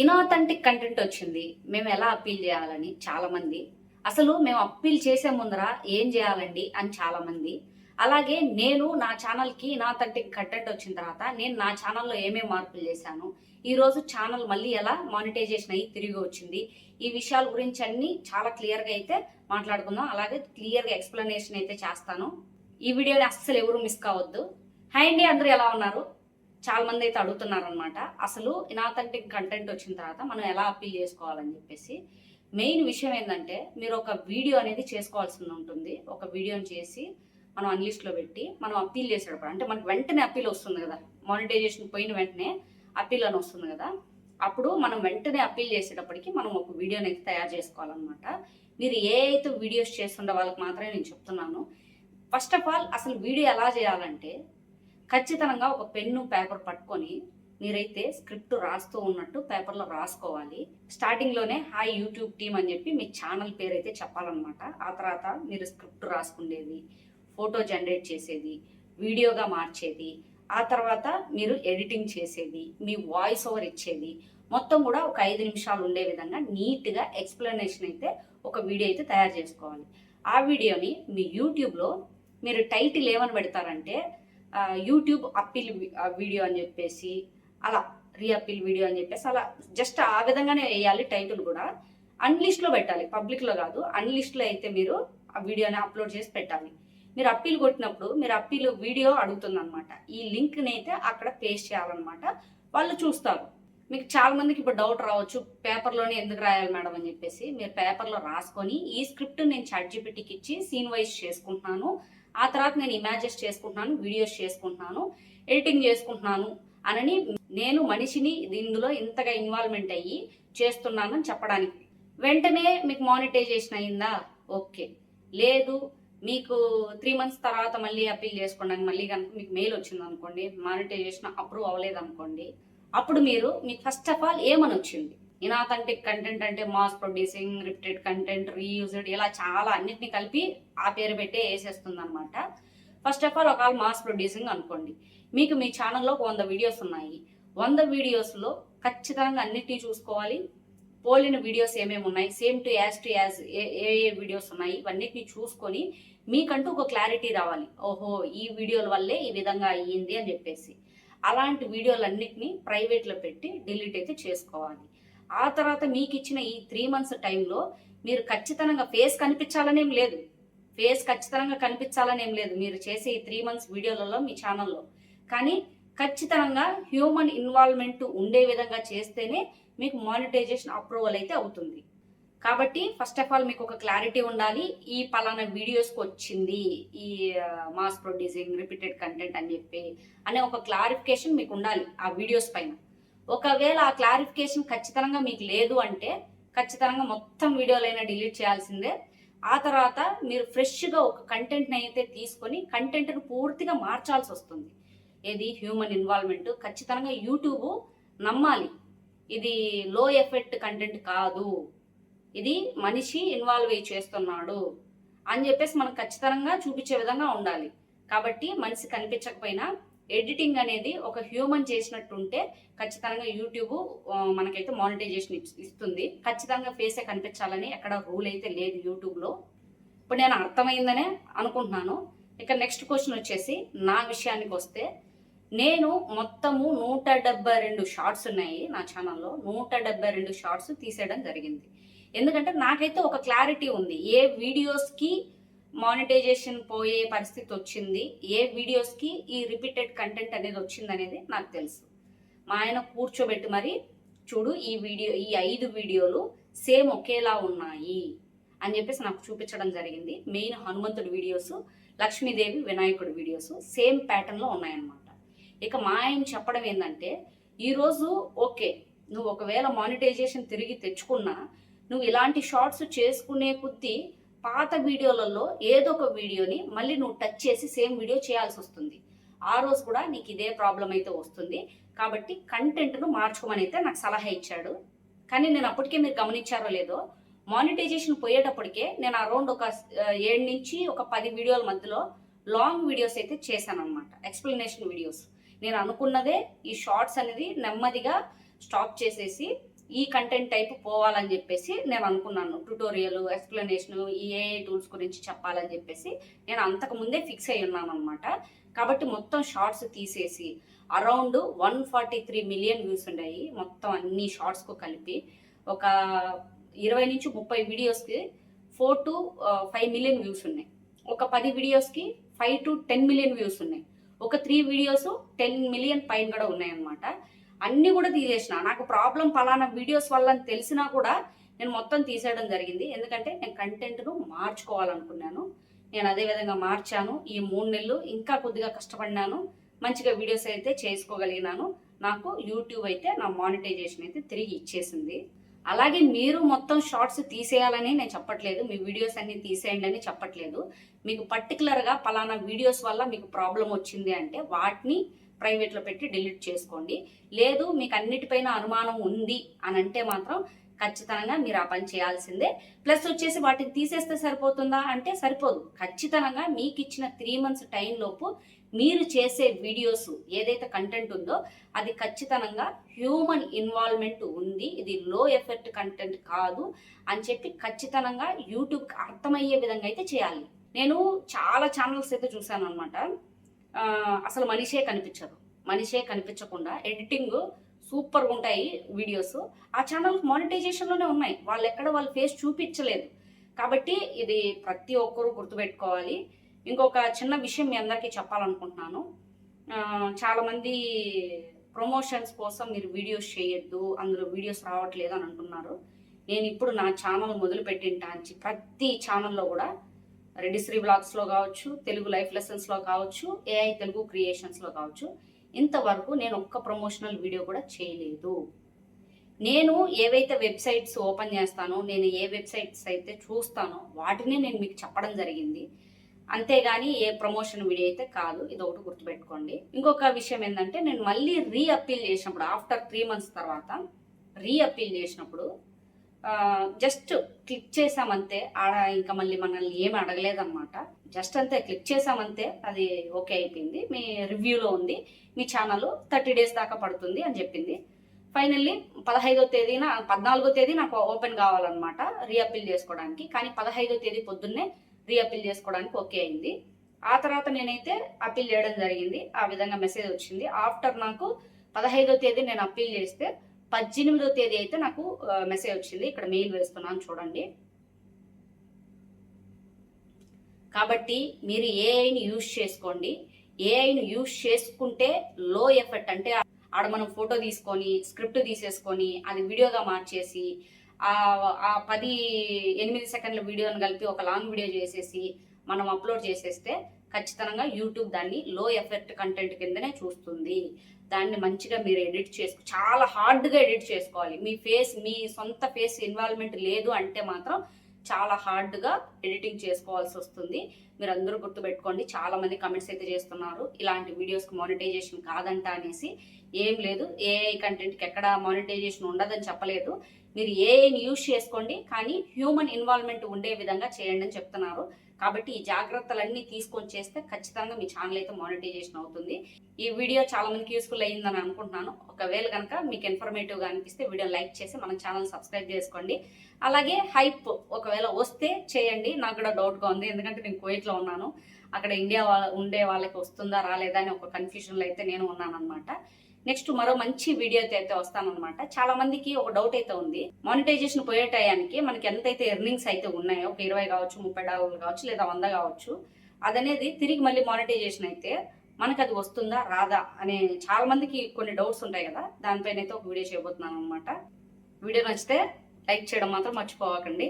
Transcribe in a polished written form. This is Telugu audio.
ఇనాథెంటిక్ కంటెంట్ వచ్చింది. మేము ఎలా అప్పీల్ చేయాలని చాలామంది. అసలు మేము అప్పీల్ చేసే ముందర ఏం చేయాలండి అని చాలామంది. అలాగే నేను నా ఛానల్‌కి ఇనాథెంటిక్ కంటెంట్ వచ్చిన తర్వాత నేను నా ఛానల్‌లో ఏమేం మార్పులు చేశాను. ఈరోజు ఛానల్ మళ్ళీ ఎలా మానిటైజేషన్ అయ్యి తిరిగి వచ్చింది. ఈ విషయాల గురించి అన్నీ చాలా క్లియర్‌గా అయితే మాట్లాడుకుందాం. అలాగే క్లియర్‌గా ఎక్స్‌ప్లనేషన్ అయితే చేస్తాను. ఈ వీడియోని అస్సలు ఎవరు మిస్ కావద్దు. హాయ్ అండి, అందరూ ఎలా ఉన్నారు? చాలా మంది అయితే అడుగుతున్నారనమాట. అసలు ఇనాథెంటిక్ కంటెంట్ వచ్చిన తర్వాత మనం ఎలా అప్పీల్ చేసుకోవాలని చెప్పేసి. మెయిన్ విషయం ఏంటంటే మీరు ఒక వీడియో అనేది చేసుకోవాల్సి ఉంటుంది. ఒక వీడియోని చేసి మనం అన్లిస్ట్లో పెట్టి మనం అప్పీల్ చేసేటప్పుడు అంటే మనకు వెంటనే అప్పీల్ వస్తుంది కదా, మానిటైజేషన్ పోయిన వెంటనే అప్పీల్ అని వస్తుంది కదా. అప్పుడు మనం వెంటనే అప్పీల్ చేసేటప్పటికి మనం ఒక వీడియోని అయితే తయారు చేసుకోవాలన్నమాట. మీరు ఏ అయితే వీడియోస్ చేస్తుండే వాళ్ళకి మాత్రమే నేను చెప్తున్నాను. ఫస్ట్ ఆఫ్ ఆల్ అసలు వీడియో ఎలా చేయాలంటే ఖచ్చితంగా ఒక పెన్ను పేపర్ పట్టుకొని మీరైతే స్క్రిప్ట్ రాస్తూ ఉన్నట్టు పేపర్లో రాసుకోవాలి. స్టార్టింగ్లోనే హాయ్ యూట్యూబ్ టీమ్ అని చెప్పి మీ ఛానల్ పేరు అయితే చెప్పాలన్నమాట. ఆ తర్వాత మీరు స్క్రిప్ట్ రాసుకునేది, ఫోటో జనరేట్ చేసేది, వీడియోగా మార్చేది, ఆ తర్వాత మీరు ఎడిటింగ్ చేసేది, మీ వాయిస్ ఓవర్ ఇచ్చేది, మొత్తం కూడా ఒక 5 నిమిషాలు ఉండే విధంగా నీట్గా ఎక్స్ప్లెనేషన్ అయితే ఒక వీడియో అయితే తయారు చేసుకోవాలి. ఆ వీడియోని మీ యూట్యూబ్లో మీరు టైటిల్ ఏమని పెడతారంటే యూట్యూబ్ అప్పీల్ వీడియో అని చెప్పేసి, అలా రీఅప్పీల్ వీడియో అని చెప్పేసి అలా జస్ట్ ఆ విధంగానే వేయాలి. టైటిల్ కూడా అన్లిస్ట్లో పెట్టాలి, పబ్లిక్లో కాదు. అన్లిస్ట్లో అయితే మీరు ఆ వీడియోని అప్లోడ్ చేసి పెట్టాలి. మీరు అప్పీల్ కొట్టినప్పుడు మీరు అప్పీల్ వీడియో అడుగుతుంది అనమాట. ఈ లింక్ని అయితే అక్కడ పేస్ట్ చేయాలన్నమాట. వాళ్ళు చూస్తారు. మీకు చాలా మందికి ఇప్పుడు డౌట్ రావచ్చు, పేపర్లోనే ఎందుకు రాయాలి మేడం అని చెప్పేసి. మీరు పేపర్లో రాసుకొని ఈ స్క్రిప్ట్ నేను చాట్‌జీపీటీకి ఇచ్చి సీన్ వైజ్ చేసుకుంటున్నాను, ఆ తర్వాత నేను ఇమేజెస్ చేసుకుంటున్నాను, వీడియోస్ చేసుకుంటున్నాను, ఎడిటింగ్ చేసుకుంటున్నాను అనని నేను మనిషిని ఇందులో ఇంతగా ఇన్వాల్వ్మెంట్ అయ్యి చేస్తున్నాను అని చెప్పడానికి. వెంటనే మీకు మానిటైజేషన్ అయిందా? ఓకే. లేదు, మీకు 3 మంత్స్ తర్వాత మళ్ళీ అప్పీల్ చేసుకోవడానికి మళ్ళీ కనుక మీకు మెయిల్ వచ్చింది అనుకోండి, మానిటైజేషన్ అప్రూవ్ అవ్వలేదు అనుకోండి, అప్పుడు మీకు ఫస్ట్ ఆఫ్ ఆల్ ఏమని వచ్చింది? ఇనాథెంటిక్ కంటెంట్ అంటే mass producing, repeated content, reused, ఇలా చాలా అన్నిటిని కలిపి ఆ పేరు పెట్టే వేసేస్తుంది అనమాట. ఫస్ట్ ఆఫ్ ఆల్ ఒకవేళ మాస్ ప్రొడ్యూసింగ్ అనుకోండి, మీకు మీ ఛానల్లో 100 వీడియోస్ ఉన్నాయి. 100 వీడియోస్లో ఖచ్చితంగా అన్నిటినీ చూసుకోవాలి. పోలిన వీడియోస్ ఏమేమి ఉన్నాయి, same to as a videos ఉన్నాయి, ఇవన్నిటిని చూసుకొని మీకంటూ ఒక క్లారిటీ రావాలి. ఓహో, ఈ వీడియోల వల్లే ఈ విధంగా అయ్యింది అని చెప్పేసి. అలాంటి వీడియోలన్నిటినీ ప్రైవేట్లో పెట్టి డిలీట్ అయితే చేసుకోవాలి. ఆ తర్వాత మీకు ఇచ్చిన ఈ 3 మంత్స్ టైంలో మీరు ఖచ్చితంగా ఫేస్ కనిపించాలనేం లేదు. ఫేస్ ఖచ్చితంగా కనిపించాలనేం లేదు మీరు చేసే ఈ 3 మంత్స్ వీడియోలలో మీ ఛానల్లో. కానీ ఖచ్చితంగా హ్యూమన్ ఇన్వాల్వ్మెంట్ ఉండే విధంగా చేస్తేనే మీకు మానిటైజేషన్ అప్రూవల్ అయితే అవుతుంది. కాబట్టి ఫస్ట్ ఆఫ్ ఆల్ మీకు ఒక క్లారిటీ ఉండాలి. ఈ పలానా వీడియోస్కి వచ్చింది ఈ మాస్ ప్రొడ్యూసింగ్, రిపీటెడ్ కంటెంట్ అని చెప్పి అనే ఒక క్లారిఫికేషన్ మీకు ఉండాలి ఆ వీడియోస్ పైన. ఒకవేళ ఆ క్లారిఫికేషన్ ఖచ్చితంగా మీకు లేదు అంటే ఖచ్చితంగా మొత్తం వీడియోలైనా డిలీట్ చేయాల్సిందే. ఆ తర్వాత మీరు ఫ్రెష్గా ఒక కంటెంట్ని అయితే తీసుకొని కంటెంట్ను పూర్తిగా మార్చాల్సి వస్తుంది. ఏది హ్యూమన్ ఇన్వాల్వ్మెంట్ ఖచ్చితంగా యూట్యూబ్ నమ్మాలి. ఇది లో ఎఫెక్ట్ కంటెంట్ కాదు, ఇది మనిషి ఇన్వాల్వ్ అయ్యి చేస్తున్నాడు అని చెప్పేసి మనకు ఖచ్చితంగా చూపించే విధంగా ఉండాలి. కాబట్టి మనిషి కనిపించకపోయినా ఎడిటింగ్ అనేది ఒక హ్యూమన్ చేసినట్టు ఉంటే ఖచ్చితంగా యూట్యూబ్ మనకైతే మానిటైజేషన్ ఇస్తుంది. ఖచ్చితంగా ఫేసే కనిపించాలని ఎక్కడ రూల్ అయితే లేదు యూట్యూబ్లో. ఇప్పుడు నేను అర్థమైందనే అనుకుంటున్నాను. ఇక నెక్స్ట్ క్వశ్చన్ వచ్చేసి నా విషయానికి వస్తే, నేను మొత్తము 172 షార్ట్స్ ఉన్నాయి నా ఛానల్లో. 172 షార్ట్స్ తీసేయడం జరిగింది. ఎందుకంటే నాకైతే ఒక క్లారిటీ ఉంది, ఏ వీడియోస్కి మానిటైజేషన్ పోయే పరిస్థితి వచ్చింది, ఏ వీడియోస్కి ఈ రిపీటెడ్ కంటెంట్ అనేది వచ్చింది అనేది నాకు తెలుసు. మా ఆయన కూర్చోబెట్టి మరి చూడు, ఈ 5 వీడియోలు సేమ్ ఒకేలా ఉన్నాయి అని చెప్పేసి నాకు చూపించడం జరిగింది. మెయిన్ హనుమంతుడి వీడియోస్, లక్ష్మీదేవి, వినాయకుడి వీడియోస్ సేమ్ ప్యాటర్న్లో ఉన్నాయన్నమాట. ఇక మా ఆయన చెప్పడం ఏంటంటే, ఈరోజు ఓకే, నువ్వు ఒకవేళ మానిటైజేషన్ తిరిగి తెచ్చుకున్నా నువ్వు ఇలాంటి షార్ట్స్ చేసుకునే కొద్దీ పాత వీడియోలలో ఏదో ఒక వీడియోని మళ్ళీ నువ్వు టచ్ చేసి సేమ్ వీడియో చేయాల్సి వస్తుంది. ఆ రోజు కూడా నీకు ఇదే ప్రాబ్లం అయితే వస్తుంది. కాబట్టి కంటెంట్ను మార్చుకోమని అయితే నాకు సలహా ఇచ్చాడు. కానీ నేను అప్పటికే మీరు గమనించారో లేదో, మానిటైజేషన్ పోయేటప్పటికే నేను అరౌండ్ ఒక 7 నుంచి ఒక 10 వీడియోల మధ్యలో లాంగ్ వీడియోస్ అయితే చేశాను అనమాట, ఎక్స్ప్లెనేషన్ వీడియోస్. నేను అనుకున్నదే ఈ షార్ట్స్ అనేది నెమ్మదిగా స్టాప్ చేసేసి ఈ కంటెంట్ టైప్ పోవాలని చెప్పేసి నేను అనుకున్నాను. ట్యుటోరియల్, ఎక్స్ప్లెనేషన్, ఈ ఏఐ టూల్స్ గురించి చెప్పాలని చెప్పేసి నేను అంతకు ముందే ఫిక్స్ అయి ఉన్నాను అనమాట. కాబట్టి మొత్తం షార్ట్స్ తీసేసి అరౌండ్ 143 మిలియన్ వ్యూస్ ఉన్నాయి మొత్తం అన్ని షార్ట్స్కు కలిపి. ఒక 20 నుంచి 30 వీడియోస్కి 4 to 5 మిలియన్ వ్యూస్ ఉన్నాయి. ఒక 10 వీడియోస్కి 5 to 10 మిలియన్ వ్యూస్ ఉన్నాయి. ఒక 3 వీడియోస్ 10 మిలియన్ పైన కూడా ఉన్నాయన్నమాట. అన్నీ కూడా తీసేసిన. నాకు ప్రాబ్లం పలానా వీడియోస్ వల్ల అని తెలిసినా కూడా నేను మొత్తం తీసేయడం జరిగింది. ఎందుకంటే నేను కంటెంట్ను మార్చుకోవాలనుకున్నాను. నేను అదే విధంగా మార్చాను. ఈ 3 నెలలు ఇంకా కొద్దిగా కష్టపడినాను. మంచిగా వీడియోస్ అయితే చేసుకోగలిగినాను. నాకు యూట్యూబ్ అయితే నా మానిటైజేషన్ అయితే తిరిగి ఇచ్చేసింది. అలాగే మీరు మొత్తం షార్ట్స్ తీసేయాలని నేను చెప్పట్లేదు, మీ వీడియోస్ అన్ని తీసేయండి అని చెప్పట్లేదు. మీకు పర్టికులర్గా పలానా వీడియోస్ వల్ల మీకు ప్రాబ్లం వచ్చింది అంటే వాటిని ప్రైవేట్లో పెట్టి డిలీట్ చేసుకోండి. లేదు మీకు అన్నిటిపైన అనుమానం ఉంది అని అంటే మాత్రం ఖచ్చితంగా మీరు ఆ పని చేయాల్సిందే. ప్లస్ వచ్చేసి వాటిని తీసేస్తే సరిపోతుందా అంటే సరిపోదు. ఖచ్చితంగా మీకు ఇచ్చిన 3 months టైం లోపు మీరు చేసే వీడియోస్ ఏదైతే కంటెంట్ ఉందో అది ఖచ్చితంగా హ్యూమన్ ఇన్వాల్వ్మెంట్ ఉంది, ఇది లో ఎఫెక్ట్ కంటెంట్ కాదు అని చెప్పి ఖచ్చితంగా యూట్యూబ్కి అర్థమయ్యే విధంగా అయితే చేయాలి. నేను చాలా ఛానల్స్ అయితే చూశాను అనమాట. అసలు మనిషే కనిపించకుండా ఎడిటింగ్ సూపర్గా ఉంటాయి వీడియోస్. ఆ ఛానల్ మానిటైజేషన్లోనే ఉన్నాయి, వాళ్ళు ఎక్కడ వాళ్ళ ఫేస్ చూపించలేదు. కాబట్టి ఇది ప్రతి ఒక్కరూ గుర్తుపెట్టుకోవాలి. ఇంకొక చిన్న విషయం మీ అందరికీ చెప్పాలనుకుంటున్నాను. చాలామంది ప్రమోషన్స్ కోసం మీరు వీడియోస్ చేయొద్దు, అందులో వీడియోస్ రావట్లేదు అని అంటున్నారు. నేను ఇప్పుడు నా ఛానల్ మొదలుపెట్టింటాంచి ప్రతి ఛానల్లో కూడా రెడ్డిశ్రీ బ్లాగ్స్లో కావచ్చు, తెలుగు లైఫ్ లెసన్స్లో కావచ్చు, ఏఐ తెలుగు క్రియేషన్స్లో కావచ్చు, ఇంతవరకు నేను ఒక్క ప్రమోషనల్ వీడియో కూడా చేయలేదు. నేను ఏవైతే వెబ్సైట్స్ ఓపెన్ చేస్తానో, నేను ఏ వెబ్సైట్స్ అయితే చూస్తానో వాటినే నేను మీకు చెప్పడం జరిగింది. అంతేగాని ఏ ప్రమోషన్ వీడియో అయితే కాదు, ఇది ఒకటి గుర్తుపెట్టుకోండి. ఇంకొక విషయం ఏంటంటే, నేను మళ్ళీ రీఅప్పీల్ చేసినప్పుడు ఆఫ్టర్ 3 months తర్వాత రీఅప్పీల్ చేసినప్పుడు జస్ట్ క్లిక్ చేసామంతే, ఆడ ఇంకా మళ్ళీ మనల్ని ఏమి అడగలేదన్నమాట. జస్ట్ అంతే క్లిక్ చేసామంతే, అది ఓకే అయిపోయింది, మీ రివ్యూలో ఉంది, మీ ఛానల్ 30 days దాకా పడుతుంది అని చెప్పింది. ఫైనల్లీ 15వ తేదీన 14వ తేదీ నాకు ఓపెన్ కావాలన్నమాట రీఅప్పీల్ చేసుకోవడానికి. కానీ 15వ తేదీ పొద్దున్నే రీఅప్పీల్ చేసుకోవడానికి ఓకే అయింది. ఆ తర్వాత నేనైతే అప్పీల్ చేయడం జరిగింది. ఆ విధంగా మెసేజ్ వచ్చింది. ఆఫ్టర్ నాకు 15వ తేదీ నేను అప్పీల్ చేస్తే 18వ తేదీ అయితే నాకు మెసేజ్ వచ్చింది. ఇక్కడ మెయిల్ వేస్తున్నాను చూడండి. కాబట్టి మీరు ఏఐని యూజ్ చేసుకోండి. ఏఐని యూజ్ చేసుకుంటే లో ఎఫెక్ట్, అంటే ఆడ మనం ఫోటో తీసుకొని స్క్రిప్ట్ తీసేసుకొని అది వీడియోగా మార్చేసి ఆ 8 సెకండ్ల వీడియోని కలిపి ఒక లాంగ్ వీడియో చేసేసి మనం అప్లోడ్ చేసేస్తే ఖచ్చితంగా యూట్యూబ్ దాన్ని లో ఎఫెక్ట్ కంటెంట్ కిందనే చూస్తుంది. దాన్ని మంచిగా మీరు చాలా హార్డ్గా ఎడిట్ చేసుకోవాలి. మీ సొంత ఫేస్ ఇన్వాల్వ్మెంట్ లేదు అంటే మాత్రం చాలా హార్డ్గా ఎడిటింగ్ చేసుకోవాల్సి వస్తుంది. మీరు అందరూ గుర్తుపెట్టుకోండి. చాలా మంది కమెంట్స్ అయితే చేస్తున్నారు, ఇలాంటి వీడియోస్కి మానిటైజేషన్ కాదంట అనేసి. ఏం లేదు, ఏఐ కంటెంట్కి ఎక్కడ మానిటైజేషన్ ఉండదని చెప్పలేదు. మీరు ఏఐని యూజ్ చేసుకోండి, కానీ హ్యూమన్ ఇన్వాల్వ్మెంట్ ఉండే విధంగా చేయండి అని చెప్తున్నారు. కాబట్టి ఈ జాగ్రత్తలన్నీ తీసుకొని చేస్తే ఖచ్చితంగా మీ ఛానల్ అయితే మానిటైజేషన్ అవుతుంది. ఈ వీడియో చాలా మందికి యూస్ఫుల్ అయ్యిందని అనుకుంటున్నాను. ఒకవేళ కనుక మీకు ఇన్ఫర్మేటివ్గా అనిపిస్తే వీడియో లైక్ చేసి మన ఛానల్ సబ్స్క్రైబ్ చేసుకోండి. అలాగే హైప్ ఒకవేళ వస్తే చేయండి, నాకు కూడా డౌట్గా ఉంది. ఎందుకంటే నేను కువైట్లో ఉన్నాను, అక్కడ ఇండియా ఉండే వాళ్ళకి వస్తుందా రాలేదా అని ఒక కన్ఫ్యూజన్లో అయితే నేను ఉన్నాను అనమాట. నెక్స్ట్ మరో మంచి వీడియో అయితే వస్తానన్నమాట. చాలా మందికి ఒక డౌట్ అయితే ఉంది, మానిటైజేషన్ పోయే టయానికి మనకి ఎంతైతే ఎర్నింగ్స్ అయితే ఉన్నాయో, ఒక 20 కావచ్చు, $30 కావచ్చు, లేదా 100 కావచ్చు, అదనేది తిరిగి మళ్ళీ మానిటైజేషన్ అయితే మనకు అది వస్తుందా రాదా అనే చాలా మందికి కొన్ని డౌట్స్ ఉంటాయి కదా. దానిపైన అయితే ఒక వీడియో చేయబోతున్నాను అనమాట. వీడియో నచ్చితే లైక్ చేయడం మాత్రం మర్చిపోవకండి.